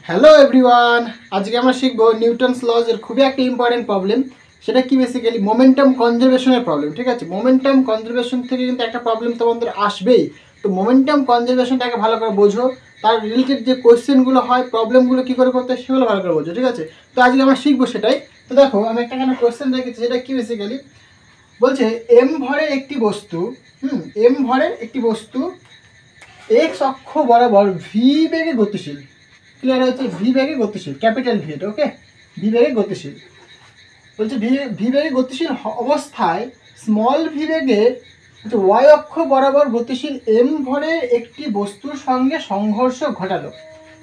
Hello everyone, আজকে আমরা শিখবো নিউটনস লজ এর খুবই একটা ইম্পর্টেন্ট প্রবলেম। সেটা কি বেসিক্যালি মোমেন্টাম কনজারভেশনের প্রবলেম। ঠিক আছে, মোমেন্টাম কনজারভেশন থেকে কিন্তু একটা প্রবলেম তোমাদের আসবেই। তো মোমেন্টাম কনজারভেশনটাকে ভালো করে বোঝো, তার রিলেটেড যে কোয়েশ্চেনগুলো হয়, প্রবলেমগুলো কী করে করতে হয় সেগুলো ভালো করে বোঝো। ঠিক আছে, তো আজকে আমরা শিখবো সেটাই। তো দেখো, আমি একটা এখানে কোয়েশ্চেন রেখেছি, যেটা কি বেসিক্যালি বলছে এম ভরের একটি বস্তু, এম ভরের একটি বস্তু এক্স অক্ষ বরাবর ভি বেগে গতিশীল। ক্লিয়ার হয়েছে? ভি বেগে গতিশীল, ক্যাপিটাল ভি, এটা ওকে, ভি বেগে গতিশীল। বলছে ভি বেগে গতিশীল অবস্থায় স্মল ভি বেগে ওয়াই অক্ষ বরাবর গতিশীল এম ভরের একটি বস্তুর সঙ্গে সংঘর্ষ ঘটালো।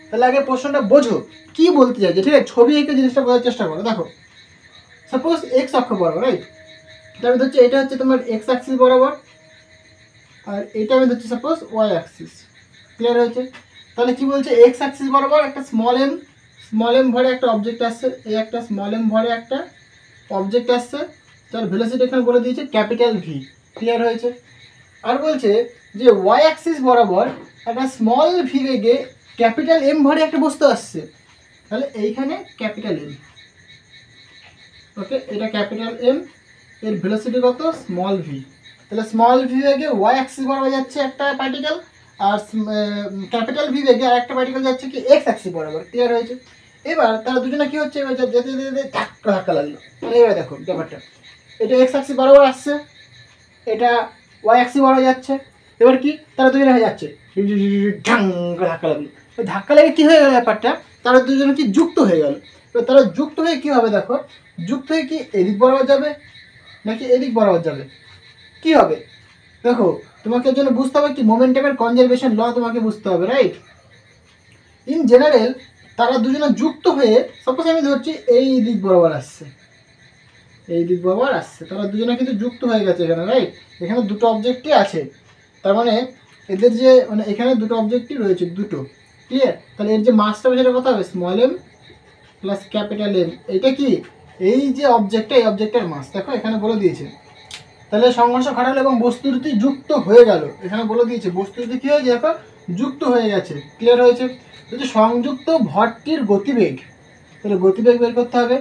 তাহলে আগে প্রশ্নটা বোঝো কি বলতে চাইছে। ঠিক আছে, ছবি এঁকে জিনিসটা বোঝার চেষ্টা করো। দেখো, সাপোজ এক্স অক্ষ বরাবর, রাইট? তাহলে হচ্ছে এটা হচ্ছে তোমার এক্স অ্যাক্সিস বরাবর, আর এটা আমি ধরছি সাপোজ ওয়াই অ্যাক্সিস। ক্লিয়ার হয়েছে? তাহলে কি বলছে, এক্স অ্যাক্সিস বরাবর একটা স্মল এম ভরে একটা অবজেক্ট আসছে, এই একটা স্মল এম ভরে একটা অবজেক্ট আসছে, তার ভেলোসিটি এখানে বলে দিয়েছে ক্যাপিটাল ভি। ক্লিয়ার হয়েছে? আর বলছে যে ওয়াই অ্যাক্সিস বরাবর একটা স্মল ভি বেগে ক্যাপিটাল এম ভরে একটা বস্তু আসছে। তাহলে এইখানে ক্যাপিটাল এম, ওকে, এটা ক্যাপিটাল এম, এর ভেলোসিটি কত? Small V. তাহলে স্মল ভি বেগে ওয়াই অ্যাক্সিস বরাবর যাচ্ছে একটা পার্টিকেল, আর ক্যাপিটাল ভি বেগে আর একটা পার্টিকেল যাচ্ছে কি এক্স অ্যাক্সিস বরাবর। ক্লিয়ার হয়েছে? এবার তারা দুজনে কি হচ্ছে, এবার যেতে যেতে যেতে ধাক্কা লাগলো। তাহলে এবার দেখো ব্যাপারটা, এটা এক্স অ্যাক্সিস বরাবর আসছে, এটা ওয়াই অ্যাক্সিস বরাবর যাচ্ছে। এবার কি, তারা দুজনে হয়ে যাচ্ছে ধাক্কা লাগলো। ধাক্কা লেগে কি হয়ে গেল ব্যাপারটা, তারা দুজনে কি যুক্ত হয়ে গেল। এবার তারা যুক্ত হয়ে কি হবে, দেখো, যুক্ত হয়ে কি এদিক বরাবর যাবে নাকি এদিক বরাবর যাবে, কি হবে? দেখো, তোমাকে জন্য বুঝতে হবে কি মোমেন্টামের কনজারভেশন ল তোমাকে বুঝতে হবে, রাইট? ইন জেনারেল তারা দুজনে যুক্ত হয়ে, সাপোজ আমি ধরছি এই দিক বরাবর আসছে, এই দিক বরাবর আসছে, তারা দুজনে কিন্তু যুক্ত হয়ে গেছে এখানে, রাইট? এখানে দুটো অবজেক্টই আছে, তার মানে এদের যে মানে এখানে দুটো অবজেক্টই রয়েছে, দুটো। ক্লিয়ার? তাহলে এর যে মাসটা হবে সেটা কত হবে? Small M plus capital M. এটা কি, এই যে অবজেক্টটা, এই অবজেক্টের মাস দেখো এখানে বলে দিয়েছে। তাহলে সংঘর্ষ ঘটালো এবং বস্তু দুটি যুক্ত হয়ে গেল। এখানে বলে দিয়েছে বস্তু দুটি কী হয়েছে, দেখো যুক্ত হয়ে গেছে। ক্লিয়ার হয়েছে? যদি সংযুক্ত ভরটির গতিবেগ, তাহলে গতিবেগ বের করতে হবে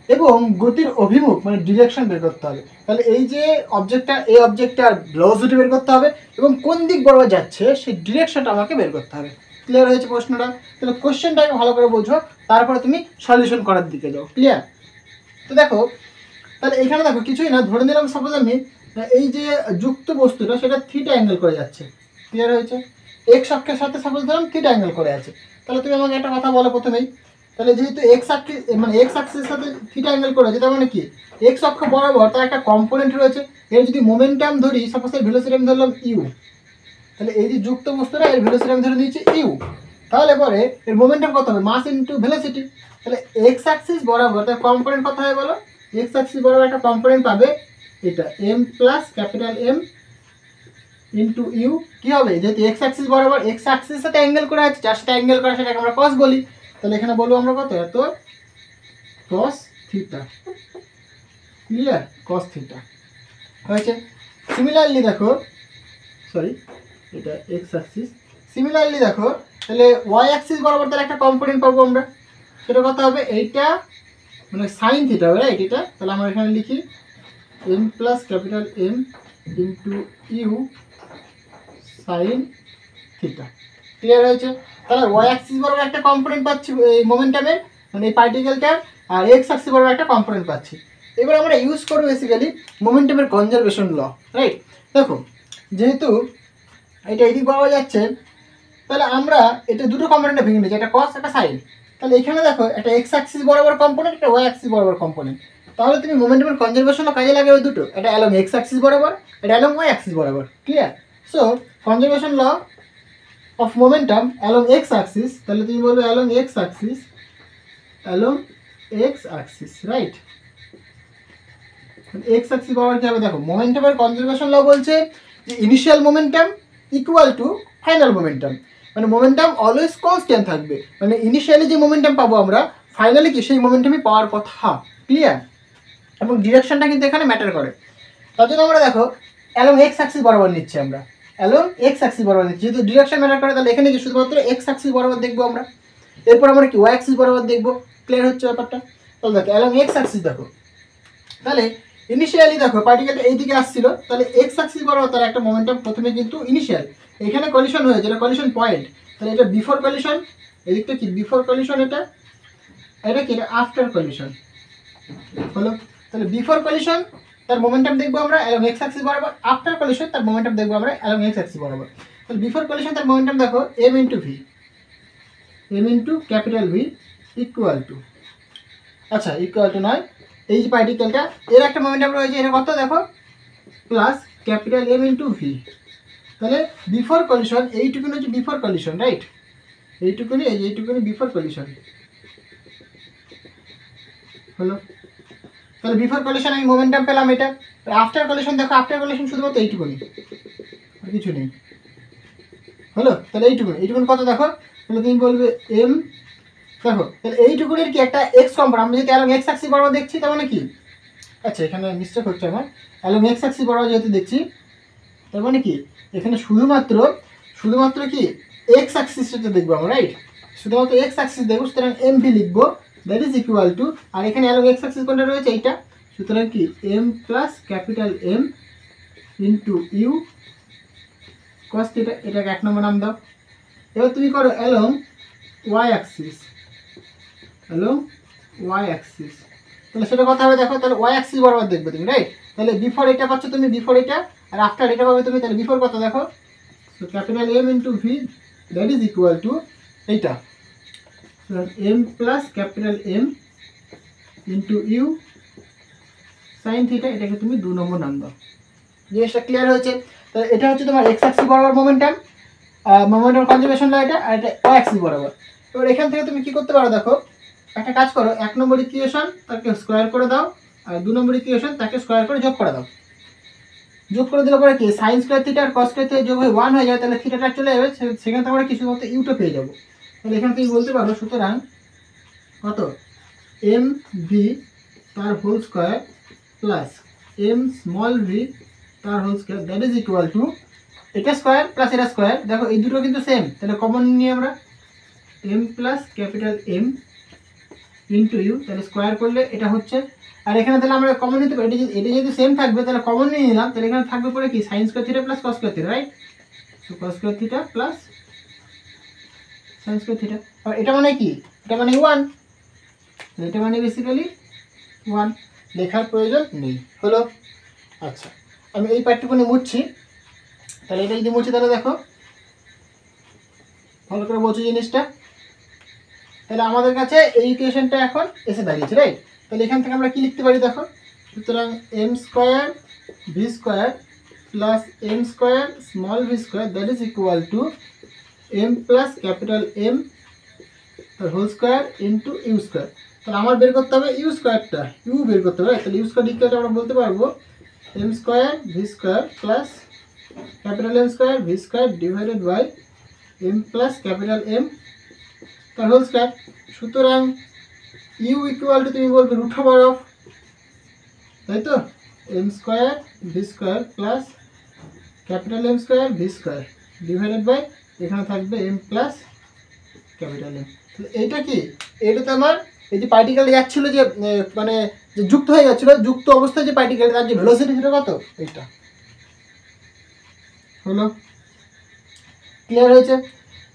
এবং গতির অভিমুখ মানে ডিরেকশন বের করতে হবে। তাহলে এই যে অবজেক্টটা, এই অবজেক্টটার ভেলোসিটি বের করতে হবে এবং কোন দিক বরাবর যাচ্ছে সেই ডিরেকশনটা আমাকে বের করতে হবে। ক্লিয়ার হয়েছে প্রশ্নটা? তাহলে কোশ্চেনটাকে ভালো করে বোঝো, তারপরে তুমি সলিউশন করার দিকে যাও। ক্লিয়ার? তো দেখো, তাহলে এখানে দেখো কিছুই না, ধরে নিলাম সাপোজ আমি এই যে যুক্ত বস্তুটা সেটা থিটা অ্যাঙ্গেল করে যাচ্ছে। ক্লিয়ার হয়েছে? এক্স অক্ষের সাথে সাপোজ ধরলাম থিটা অ্যাঙ্গেল করে আছে। তাহলে তুমি আমাকে একটা কথা বলো প্রথমেই, তাহলে যেহেতু এক্স অক্ষে মানে এক্স অ্যাক্সিসের সাথে থিটা অ্যাঙ্গেল করে আছে, তার মানে কি এক্স অক্ষ বরাবর তার একটা কম্পোনেন্ট রয়েছে। এর যদি মোমেন্টাম ধরি, সাপোজ এর ভেলোসিটি আমি ধরলাম ইউ, তাহলে এই যে যুক্ত বস্তুটা এর ভেলোসিটি আমি ধরে নিয়েছি ইউ। তাহলে পরে এর মোমেন্টাম কত হবে? Mass into velocity. তাহলে এক্স অ্যাক্সিস বরাবর তার কম্পোনেন্ট কত হয় বলো? এক্স অ্যাক্সিস বরাবর একটা কম্পোনেন্ট পাবে, এটা m plus capital M into u. কী হবে, যেহেতু এক্স অ্যাক্সিস বরাবর এক্স অ্যাক্সিসের সাথে অ্যাঙ্গেল করে আছে, যার সাথে অ্যাঙ্গেল করা সেটাকে আমরা কস বলি। তাহলে এখানে বলবো আমরা কত, এত cos theta. Clear? Cos theta হয়েছে। সিমিলারলি দেখো, সরি এটা এক্স অ্যাক্সিস, সিমিলারলি দেখো তাহলে ওয়াই অ্যাক্সিস বরাবর তাহলে একটা কম্পোনেন্ট পাবো আমরা, সেটা কত হবে? এইটা মানে সাইন থিটা হবে, রাইট? এটা তাহলে আমরা এখানে লিখি M plus capital M into you sine theta. Clear হয়েছে? তাহলে ওয়াই অ্যাক্সিস বরাবর একটা কম্পোনেন্ট পাচ্ছি এই মোমেন্টামের, মানে এই পার্টিকেলটার, আর এক্স অ্যাক্সিস বরাবর একটা কম্পোনেন্ট পাচ্ছি। এবার আমরা ইউজ করবো বেসিক্যালি মোমেন্টামের কনজারভেশন ল, রাইট? দেখো, যেহেতু এটা এদিক বরাবর যাচ্ছে, তাহলে আমরা এটা দুটো কম্পোনেন্টে ভেঙে নিচ্ছি, একটা কস একটা সাইন। তাহলে এখানে দেখো একটা এক্স অ্যাক্সিস বরাবর কম্পোনেন্ট, একটা ওয়াই অ্যাক্সিস বরাবর কম্পোনেন্ট। তাহলে তুমি মোমেন্টামের কনজারভেশনও কাজে লাগে ওই দুটো, এটা অ্যালং এক্স অ্যাক্সিস বরাবর, এটা অ্যালং ওয়াই অ্যাক্সিস বরাবর। Clear? So conservation law of momentum along X axis, তাহলে তুমি বলবে along X axis, along X axis, right? X axis বরাবর কি হবে, দেখো মোমেন্টামের কনজারভেশন ল বলছে যে initial momentum equal to final momentum, মানে মোমেন্টাম অলওয়েজ কনস্ট্যান্ট থাকবে, মানে ইনিশিয়ালি যে মোমেন্টাম পাবো আমরা ফাইনালি কি সেই মোমেন্টামই পাওয়ার কথা। ক্লিয়ার? এবং ডিরেকশনটা কিন্তু এখানে ম্যাটার করে। তার জন্য আমরা দেখো অ্যালং এক্স অ্যাক্সিস বরাবর নিচ্ছি, আমরা অ্যালং এক্স অ্যাক্সিস বরাবর নিচ্ছি, যেহেতু ডিরেকশন ম্যাটার করে তাহলে এখানে কি শুধুমাত্র এক্স অ্যাক্সিস বরাবর দেখবো আমরা। এরপর আমরা কি ওয়াই অ্যাক্সিস বরাবর দেখবো। ক্লিয়ার হচ্ছে ব্যাপারটা? তাহলে দেখো অ্যালং এক্স অ্যাক্সিস দেখো, তাহলে ইনিশিয়ালি দেখো পার্টিকেলটা এইদিকে আসছিল, তাহলে এক্স অ্যাক্সিস বরাবর তার একটা মোমেন্টাম প্রথমে কিন্তু ইনিশিয়াল এখানে কলিশন হয়েছে, এটা কলিশন পয়েন্ট, তাহলে এটা বিফোর কলিশন, এদিকটা কি বিফোর কলিশন, এটা কি এটা আফটার কলিশন হলো। তাহলে বিফোর কলিশন তার মোমেন্টাম দেখবো আমরা অ্যালং এক্স অ্যাক্সিস বরাবর, আফটার কলিশন তার মোমেন্টাম দেখবো আমরা অ্যালং এক্স অ্যাক্সিস বরাবর। তাহলে বিফোর কলিশন তার মোমেন্টাম দেখো M into V, M into capital V equal to, আচ্ছা ইকুয়াল টু নয়, এই যে পার্টিকেলটা এর একটা মোমেন্টাম রয়েছে, এটা কত দেখো plus capital M into V. তাহলে বিফোর কলিশন এইটুকুনি হচ্ছে বিফোর কলিশন, রাইট? এইটুকুনি এইটুকুনি বিফোর কলিশন হলো। তাহলে বিফোর কলিশন আমি মোমেন্টাম পেলাম এটা। আফটার কলিশন দেখো, আফটার কলিশন শুধুমাত্র এইটুকুনি, আর কিছু নেই হলো। তাহলে এইটুকুনি কত দেখো, তাহলে তুমি বলবে এম, দেখো তাহলে এইটুকুনির কি একটা এক্স কম্পোনেন্ট, আমি যেহেতু অ্যালং এক্স অ্যাক্সিস বরাবর দেখছি তার মানে কি, আচ্ছা এখানে মিস্টেক হচ্ছে আমার, অ্যালং এক্স অ্যাক্সিস বরাবর যেহেতু দেখছি তার মানে কি এখানে শুধুমাত্র কি এক্স অ্যাক্সিসটা দেখবো আমরা, রাইট? শুধুমাত্র এক্স অ্যাক্সিস দেখবো, সুতরাং এম ভি লিখবো, দ্যাট ইজ ইকুয়াল টু, আর এখানে অ্যালং এক্স অ্যাক্সিস কোনটা রয়েছে এইটা, সুতরাং কি M plus capital M into U cos theta, এটাকে 1 নম্বর নাম দাও। এবার তুমি করো অ্যালং ওয়াই অ্যাক্সিস, তাহলে সেটা কথা হবে দেখো, তাহলে ওয়াই অ্যাক্সিস বরাবর দেখবে তুমি, রাইট? তাহলে বিফোর এটা পাচ্ছ তুমি, বিফোর এটা, আর আফটার এটা পাবে তুমি। তাহলে বিফোর কত দেখো, তো capital M into v that is equal to এইটা, m plus capital M into you sine theta, এটাকে তুমি 2 নম্বর নাম দাও। জিনিসটা ক্লিয়ার হয়েছে? তাহলে এটা হচ্ছে তোমার এক্স অ্যাক্সিস বরাবর মোমেন্টাম কনজারভেশন ল, এটা, আর এটা ওয়াই অ্যাক্সিস বরাবর। এবার এখান থেকে তুমি কি করতে পারো দেখো, একটা কাজ করো, 1 নম্বর ইকুয়েশন তাকে স্কোয়ার করে দাও, আর 2 নম্বর ইকুয়েশন তাকে স্কোয়ার করে যোগ করে দাও। যোগ করে দিলে পরে কি সাইন স্কোয়ার থিটা আর কস স্কোয়ার থিটা যোগ হয়ে 1 হয়ে যাবে, তাহলে থিটাটা চলে যাবে, সেখানে আমরা কিছু মতো ইউটা পেয়ে যাবো। তাহলে এখানে তুমি বলতে পারো সুতরাং কত এম ভি তার whole square plus m small v তার whole square that is equal to, এটা স্কোয়ার প্লাস এটা স্কোয়ার, দেখো এই দুটো কিন্তু সেম, তাহলে কমন নিয়ে আমরা m plus capital M into u, তাহলে স্কোয়ার করলে এটা হচ্ছে, আর এখানে তাহলে আমরা কমন নিতে পারি, এটা যেহেতু সেম থাকবে তাহলে কমন নিয়ে নিলাম, তাহলে এখানে থাকবে পরে কি sine square theta plus cos square theta, right? তো cos square theta plus sine square theta, আর এটা মানে কি, এটা মানে 1, এটা মানে বেসিক্যালি 1, লেখার প্রয়োজন নেই হলো। আচ্ছা আমি এই পার্টটুকুনি মুছছি, তাহলে এটা যদি মুছি তাহলে দেখো ভালো করে বোঝো জিনিসটা, তাহলে আমাদের কাছে এই ইকুয়েশনটা এখন এসে দাঁড়িয়েছে, রাইট? তাহলে এখান থেকে আমরা কি লিখতে পারি দেখো, সুতরাং M square V square plus M square small V square that is equal to M plus capital M whole square into U square. তাহলে আমার বের করতে হবে ইউ স্কোয়ারটা, ইউ বের করতে হবে, তাহলে ইউ স্কোয়ার ইকুয়ালটা আমরা বলতে পারবো M square V square plus capital M square V square divided by M plus capital M তার হোল স্কোয়ার। সুতরাং ইউ ইকুয়াল টু তুমি বলবে রুট ওভার অফ, তাই তো, M square V square plus capital M square V square divided by এখানে থাকবে M plus capital M. এইটা কি, এটা তো আমার এই যে পার্টিকেলটা যাচ্ছিলো যে মানে যে যুক্ত হয়ে যাচ্ছিলো, যুক্ত অবস্থায় যে পার্টিকেল তার যে ভেলোসিটি সেটা কত, এইটা হলো। ক্লিয়ার হয়েছে?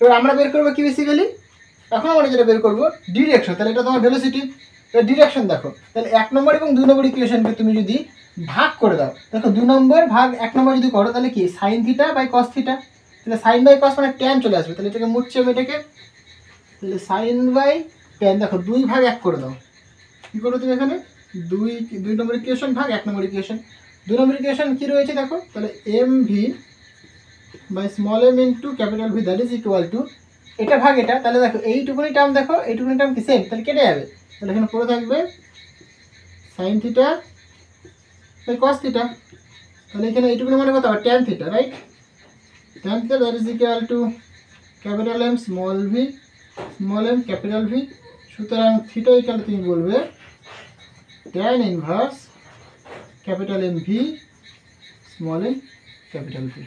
এবার আমরা বের করবো কি বেসিক্যালি, এখন আমরা যেটা বের করবো ডিরেকশন, তাহলে এটা তোমার ভেলোসিটি, এবার ডিরেকশন দেখো, তাহলে 1 নম্বর এবং 2 নম্বর ইকুয়েশনকে তুমি যদি ভাগ করে দাও, দেখো 2 নম্বর ভাগ 1 নম্বর যদি করো তাহলে কি sine theta by cos theta, তাহলে সাইন বাই কস মানে ট্যান চলে আসবে, তাহলে এটাকে মুছছে আমি এটাকে, তাহলে সাইন বাই ট্যান দেখো 2 ভাগ 1 করে দাও, কী করো তুমি এখানে 2 নম্বর ইকুয়েশন ভাগ 1 নম্বর ইকুয়েশন, 2 নম্বর ইকুয়েশন কী রয়েছে দেখো, তাহলে M V by small M into capital V that is equal to, এটা ভাগ এটা, তাহলে দেখো এইটুকুনি টার্ম দেখো, এইটুকুনি টার্ম কি সেম, তাহলে কেটে যাবে, তাহলে এখানে পড়ে থাকবে sine theta by cos theta, তাহলে এখানে এইটুকুনি মানে কত আবার tan theta, right? Tan theta that is equal to capital M small M capital V, সুতরাং থিটা ইকুয়াল তুমি বলবে tan inverse capital M V small M capital V,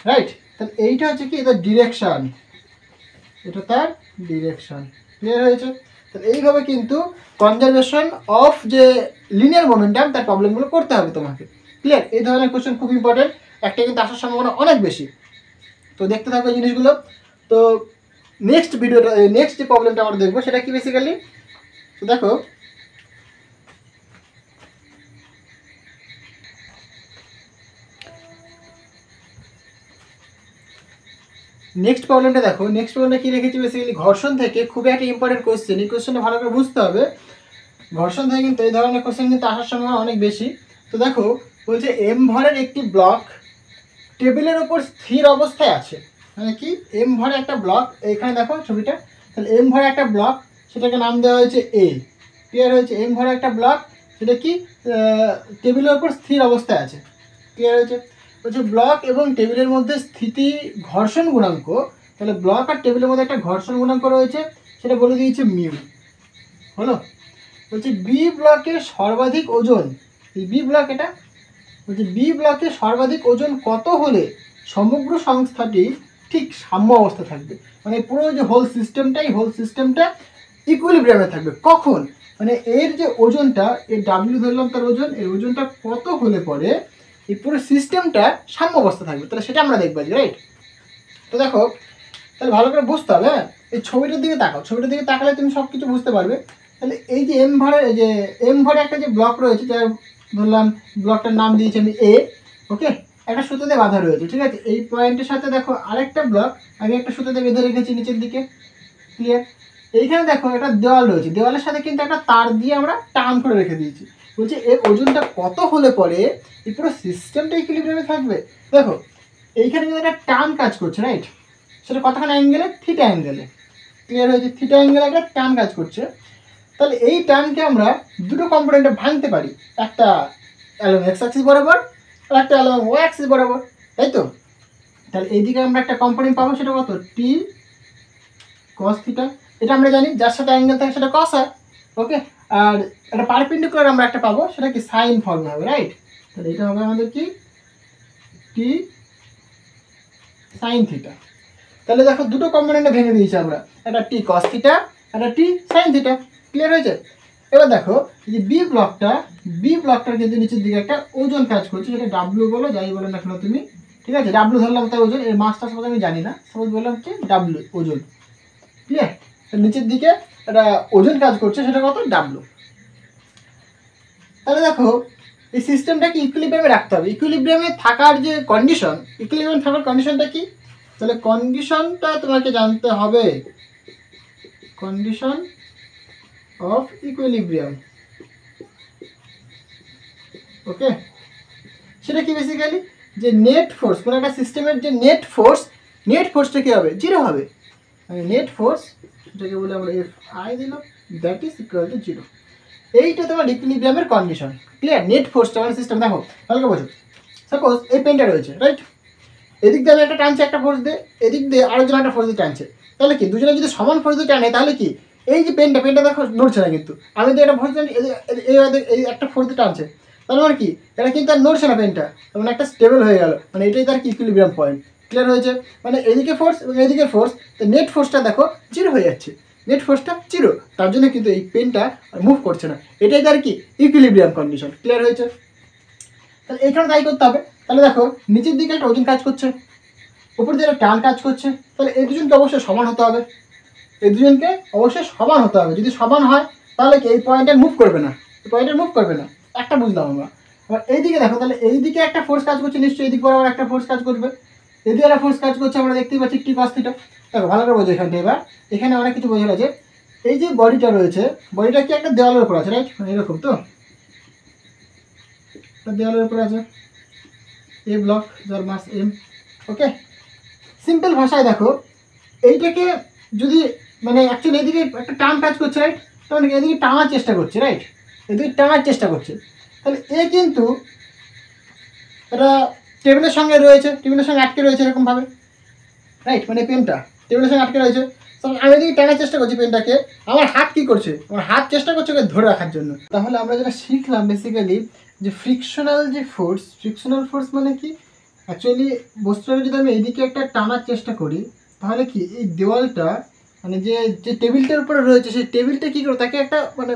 right? তাহলে এইটা হচ্ছে কি এটা ডিরেকশন, এটা তার ডিরেকশন। ক্লিয়ার হয়েছে? তাহলে এইভাবে কিন্তু কনজারভেশন অফ যে লিনিয়ার মোমেন্টাম তার প্রবলেমগুলো করতে হবে তোমাকে। ক্লিয়ার? এই ধরনের কোশ্চেন খুব ইম্পর্টেন্ট, একটা কিন্তু আসার সম্ভাবনা অনেক বেশি। তো দেখতে থাকবে জিনিসগুলো। তো নেক্সট ভিডিওটা, নেক্সট যে প্রবলেমটা আমরা দেখবো সেটা কি বেসিক্যালি, তো দেখো নেক্সট প্রবলেমটা দেখো। নেক্সট প্রবলেমটা কি রেখেছি বেসিক্যালি ঘর্ষণ থেকে, খুবই একটা ইম্পর্টেন্ট কোশ্চেন। এই কোশ্চেনটা ভালো করে বুঝতে হবে। ঘর্ষণ থেকে কিন্তু এই ধরনের কোশ্চেন কিন্তু আসার সম্ভাবনা অনেক বেশি। তো দেখো বলছে এম ভরের একটি ব্লক টেবিলের ওপর স্থির অবস্থায় আছে। মানে কি, এম ভরে একটা ব্লক, এখানে দেখো ছবিটা, তাহলে এম ভরে একটা ব্লক, সেটাকে নাম দেওয়া হয়েছে এ। ক্লিয়ার হয়েছে? এম ভরে একটা ব্লক, সেটা কি টেবিলের ওপর স্থির অবস্থায় আছে। ক্লিয়ার হয়েছে? বলছে ব্লক এবং টেবিলের মধ্যে স্থিতি ঘর্ষণ গুণাঙ্ক, তাহলে ব্লক আর টেবিলের মধ্যে একটা ঘর্ষণ গুণাঙ্ক রয়েছে, সেটা বলে দিয়েছে মিউ। হলো? বলছে বি ব্লকের সর্বাধিক ওজন, এই বি ব্লক, এটা বলছে বি ব্লকে সর্বাধিক ওজন কত হলে সমগ্র সংস্থাটি ঠিক সাম্য অবস্থা থাকবে। মানে পুরো যে হোল সিস্টেমটা ইকুইলিব্রিয়ামে থাকবে। কখন? মানে এর যে ওজনটা, এর ডাব্লিউ ধরলাম তার ওজন, এর ওজনটা কত হলে পরে এই পুরো সিস্টেমটা সাম্য অবস্থা থাকবে, তাহলে সেটা আমরা দেখবো, রাইট? তো দেখো তাহলে ভালো করে বুঝতে হবে। হ্যাঁ, এই ছবিটার দিকে তাকাও, ছবিটার দিকে তাকালে তুমি সব কিছু বুঝতে পারবে। তাহলে এই যে এম ভরে, এই যে এম ভরে একটা যে ব্লক রয়েছে, যার ধরলাম ব্লকটার নাম দিয়েছি আমি এ। ওকে, একটা সুতোতে বাঁধা রয়েছে, ঠিক আছে? এই পয়েন্টের সাথে দেখো আরেকটা ব্লক আমি একটা সুতোতে বেঁধে রেখেছি নিচের দিকে। ক্লিয়ার? এইখানে দেখো একটা দেওয়াল রয়েছে, দেওয়ালের সাথে কিন্তু একটা তার দিয়ে আমরা টান করে রেখে দিয়েছি। বলছে এর ওজনটা কত হলে পরে এই পুরো সিস্টেমটা ইকুইলিব্রিয়ামে থাকবে। দেখো এইখানে কিন্তু একটা টান কাজ করছে, রাইট? সেটা কতখানি অ্যাঙ্গেলে? থিটা অ্যাঙ্গেলে। ক্লিয়ার হয়েছে? থিটা অ্যাঙ্গেলে একটা টান কাজ করছে। তাহলে এই টানকে আমরা দুটো কম্পোনেন্টে ভাঙতে পারি, একটা অ্যালং এক্স অ্যাক্সিস বরাবর আর একটা অ্যালং ওয়াই অ্যাক্সিস বরাবর, তাই তো? তাহলে এইদিকে আমরা একটা কম্পোনেন্ট পাবো, সেটা কত? টি কস থিটা। এটা আমরা জানি, যার সাথে অ্যাঙ্গেল থাকে সেটা কস হয়। ওকে, আর একটা পারপেন্ডিকুলার আমরা একটা পাবো, সেটা কি সাইন ফর্মে হবে, রাইট? তাহলে এটা হবে আমাদের কি টি সাইন থিটা। তাহলে দেখো দুটো কম্পোনেন্টে ভেঙে দিয়েছি আমরা, একটা টি কস থিটা, একটা টি সাইন থিটা। ক্লিয়ার হয়েছে? এবার দেখো এই যে বি ব্লকটার কিন্তু নিচের দিকে একটা ওজন কাজ করছে, সেটা ডাব্লিউ বলো, যাই বলো না কেন তুমি, ঠিক আছে? ডাব্লিউ ধরলাম তার ওজন, এর মাসটা সব আমি জানি না, সব বললাম হচ্ছে ডাব্লিউ ওজন। ক্লিয়ার? নিচের দিকে একটা ওজন কাজ করছে, সেটা কত? ডাব্লিউ। তাহলে দেখো এই সিস্টেমটাকে ইকুইলিব্রিয়ামে রাখতে হবে। ইকুইলিব্রিয়ামে থাকার যে কন্ডিশন, ইকুইলিব্রিয়ামে থাকার কন্ডিশনটা কি? তাহলে কন্ডিশনটা তোমাকে জানতে হবে, কন্ডিশন অফ ইকুইলিব্রিয়াম। ওকে, সেটা কি বেসিক্যালি যে নেট ফোর্স, কোনো একটা সিস্টেমের যে নেট ফোর্সটা কী হবে? জিরো হবে। মানে নেট ফোর্স, যেটাকে বলে আমরা এফ আই দিলাম, that is equal two zero. এইটা তোমার ইকুইলিব্রিয়ামের কন্ডিশন। ক্লিয়ার? নেট ফোর্সটা মানে সিস্টেম, দেখো হালকা বোঝো। সাপোজ এই পেনটা রয়েছে, রাইট? এদিক দিয়ে আমি একটা টানছে, একটা ফোর্স দিয়ে, এদিক দিয়ে আরেকজন একটা ফোর্স দিয়ে টানছে। তাহলে কি দুজনে যদি সমান ফোর্স দিয়ে টানে, তাহলে কি এই যে পেনটা দেখো নড়ছে না, কিন্তু আমি তো একটা ফোর্স এই একটা ফোর্স দিয়ে টানছে, তাহলে মানে কি এটা কিন্তু আর নড়ছে না পেনটা, মানে একটা স্টেবল হয়ে গেল। মানে এটাই তার কি ইকুইলিব্রিয়াম পয়েন্ট। ক্লিয়ার হয়েছে? মানে এদিকে ফোর্স এবং এদিকে ফোর্স, নেট ফোর্সটা দেখো জিরো হয়ে যাচ্ছে, নেট ফোর্সটা জিরো, তার জন্য কিন্তু এই পেনটা মুভ করছে না। এটাই তার কি ইকুইলিব্রিয়াম কন্ডিশন। ক্লিয়ার হয়েছে? তাহলে এইখানে তাই করতে হবে। তাহলে দেখো নিচের দিকে একটা ওজন কাজ করছে, উপর দিকে একটা টান কাজ করছে, তাহলে এই দুজনকে অবশ্যই সমান হতে হবে, এই দুজনকে অবশ্যই সমান হতে হবে। যদি সমান হয় তাহলে কি এই পয়েন্টে মুভ করবে না, এই পয়েন্টে মুভ করবে না। একটা বুঝলাম আমরা। এবার এইদিকে দেখো, তাহলে এইদিকে একটা ফোর্স কাজ করছে, নিশ্চয়ই এদিক বরাবর একটা ফোর্স কাজ করবে, এদিকে একটা ফোর্স কাজ করছে, আমরা দেখতেই পাচ্ছি টি কস থিটা। দেখো ভালো করে বোঝো এখানটা। এবার এখানে অনেক কিছু বোঝা আছে। এই যে বডিটা রয়েছে, বডিটা কি একটা দেওয়ালের উপর আছে, রাইট? মানে এরকম তো দেওয়ালের উপর আছে, এ ব্লক যার মাস এম। ওকে, সিম্পল ভাষায় দেখো এইটাকে যদি মানে অ্যাকচুয়ালি এদিকে একটা টান কাজ করছে, রাইট? তখন এদিকে টানার চেষ্টা করছে, রাইট? এদিকে টানার চেষ্টা করছে। তাহলে এ কিন্তু এটা টেবিলের সঙ্গে রয়েছে, টেবিলের সঙ্গে আটকে রয়েছে এরকমভাবে, রাইট? মানে পেনটা টেবিলের সঙ্গে আটকে রয়েছে। তখন আমি এদিকে টানার চেষ্টা করছি পেনটাকে, আমার হাত কী করছে? আমার হাত চেষ্টা করছে ওকে ধরে রাখার জন্য। তাহলে আমরা যেটা শিখলাম বেসিক্যালি যে ফ্রিকশনাল ফোর্স মানে কি? অ্যাকচুয়ালি বস্তুটাকে যদি আমি এইদিকে একটা টানার চেষ্টা করি, তাহলে কি এই দেওয়ালটা মানে যে টেবিলটার উপরে রয়েছে সেই টেবিলটা কী করে তাকে একটা মানে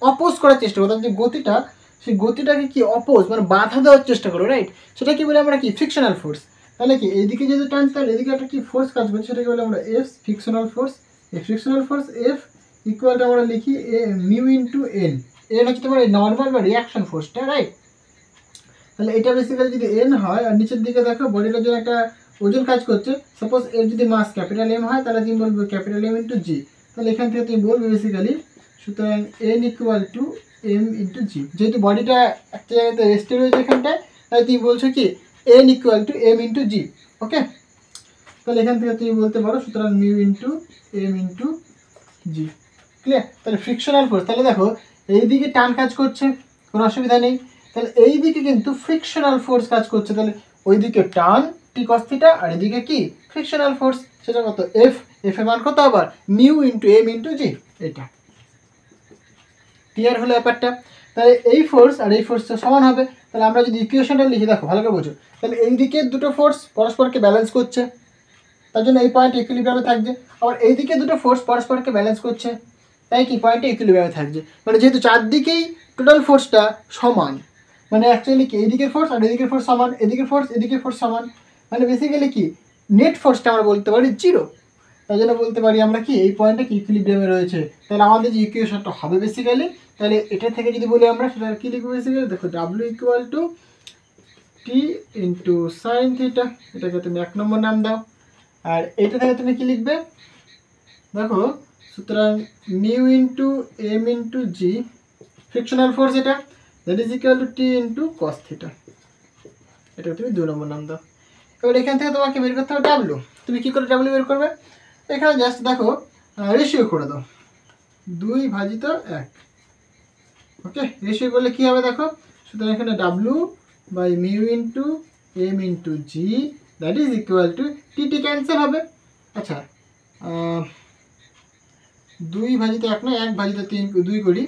অপোজ করার চেষ্টা করো, তার যে গতিটা সেই গতিটাকে কি অপোজ মানে বাধা দেওয়ার চেষ্টা করো, রাইট? সেটা কি বলে আমরা কি ফ্রিকশনাল ফোর্স। তাহলে কি এইদিকে যদি টানছি তাহলে এদিকে একটা কি ফোর্স কাজ করছে, সেটাকে বলে আমরা এফ ফ্রিকশনাল ফোর্স। এই ফ্রিকশনাল ফোর্স এফ ইকুয়ালটা আমরা লিখি মিউ ইন্টু এন। এন হচ্ছে তোমার এই নর্মাল বা রিয়াকশন ফোর্সটা, রাইট? তাহলে এটা বেসিক্যালি যদি এন হয় আর নিচের দিকে দেখো বডিটার জন্য একটা ওজন কাজ করছে, সাপোজ এর যদি মাস ক্যাপিটাল এম হয় তাহলে তুমি বলবে ক্যাপিটাল এম ইন্টু জি। তাহলে এখান থেকে তুমি বলবে বেসিক্যালি সুতরাং N equal to m into g. যেহেতু বডিটা একটা জায়গাতে রেস্টে রয়েছে এখানটায়, তাই তুমি বলছো কি N equal to m into g. Okay, তাহলে এখান থেকে তুমি বলতে পারো সুতরাং mu into M into g. Clear? তাহলে ফ্রিকশনাল ফোর্স, তাহলে দেখো এইদিকে টান কাজ করছে, কোনো অসুবিধা নেই। তাহলে এই দিকে কিন্তু ফ্রিকশনাল ফোর্স কাজ করছে, তাহলে ওইদিকে টান টি কস থিটা আর এদিকে কি ফ্রিকশনাল ফোর্স, সেটা কত এফ। এফ এর মান কত আবার মিউ ইন্টু এম ইন্টু জি। এটা ক্লিয়ার হলো ব্যাপারটা? তাহলে এই ফোর্স আর এই ফোর্সটা সমান হবে। তাহলে আমরা যদি ইকুয়েশনটা লিখি, দেখো ভালো করে বোঝো, তাহলে এই দিকে দুটো ফোর্স পরস্পরকে ব্যালেন্স করছে, তার জন্য এই পয়েন্ট ইকুইলিব্রিয়ামে থাকছে। আবার এইদিকে দুটো ফোর্স পরস্পরকে ব্যালেন্স করছে, তাই কি পয়েন্টে ইকুইলিব্রিয়ামে থাকছে। মানে যেহেতু চারদিকেই টোটাল ফোর্সটা সমান, মানে অ্যাকচুয়ালি কি এইদিকের ফোর্স আর এদিকের ফোর্স সমান, এদিকের ফোর্স সমান, মানে বেসিক্যালি কি নেট ফোর্সটা আমরা বলতে পারি জিরো। তাই জন্য বলতে পারি আমরা কি এই পয়েন্টটা কি ইকুইলিব্রিয়ামে রয়েছে। তাহলে আমাদের যে ইকুয়েশনটা হবে বেসিক্যালি, তাহলে এটা থেকে যদি বলি আমরা সেটা কি লিখবো বেসিক্যালি, দেখো W equal to T into sign theta, এটাকে তুমি 1 নম্বর নাম দাও। আর এটা থেকে তুমি কি লিখবে দেখো, সুতরাং মিউ ইন্টু এম ইন্টু জি ফ্রিকশনাল ফোর্স, এটা that is equal to T into cos theta, এটাকে তুমি 2 নম্বর নাম দাও। এবার এখান থেকে তোমাকে বের করতে হবে ডাব্লিউ। তুমি কী করে ডাব্লিউ বের করবে, এখানে জাস্ট দেখো রেশিও করে দাও 2/1। ওকে, রেশিও করলে কী হবে দেখো, সুতরাং এখানে W by mu into M into G that is equal to T cancel হবে। আচ্ছা 2/1 নয় 1/3 2 করি,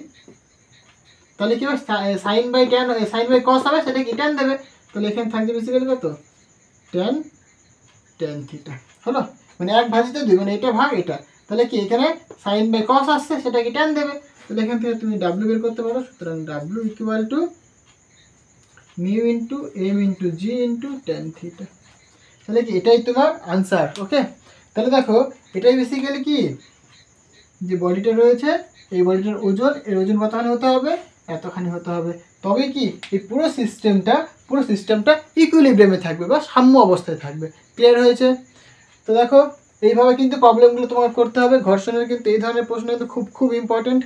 তাহলে কী হবে sine by tan, sine by cos হবে, সেটা কি ট্যান দেবে। তাহলে এখানে থাকছে বেসিক্যালি কত ট্যান থিটা হলো, মানে 1/2 মানে এটা ভাগ এটা, তাহলে কি এখানে সাইন বাই কস আসছে, সেটা কি ট্যান দেবে। তাহলে এখান থেকে তুমি ডাব্লিউ বের করতে পারো, সুতরাং W equal to mu into M into G into tan theta. তাহলে কি এটাই তোমার আনসার। ওকে, তাহলে দেখো এটাই বেসিক্যালি কি যে বডিটা রয়েছে, এই বডিটার ওজন, এর ওজন কতখানি হতে হবে, এতখানি হতে হবে, তবে কি এই পুরো সিস্টেমটা ইকুইলিব্রিয়ামে থাকবে বা সাম্য অবস্থায় থাকবে। ক্লিয়ার হয়েছে? তো দেখো এইভাবে কিন্তু প্রবলেমগুলো তোমার করতে হবে। ঘর্ষণের কিন্তু এই ধরনের প্রশ্ন কিন্তু খুব ইম্পর্টেন্ট।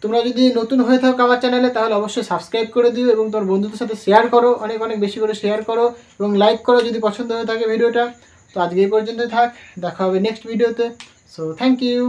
তোমরা যদি নতুন হয়ে থাকো আমার চ্যানেলে তাহলে অবশ্যই সাবস্ক্রাইব করে দিও এবং তোমার বন্ধুদের সাথে শেয়ার করো, অনেক বেশি করে শেয়ার করো এবং লাইক করো যদি পছন্দ হয়ে থাকে ভিডিওটা। তো আজকে এই পর্যন্তই থাক, দেখা হবে নেক্সট ভিডিওতে। So thank you.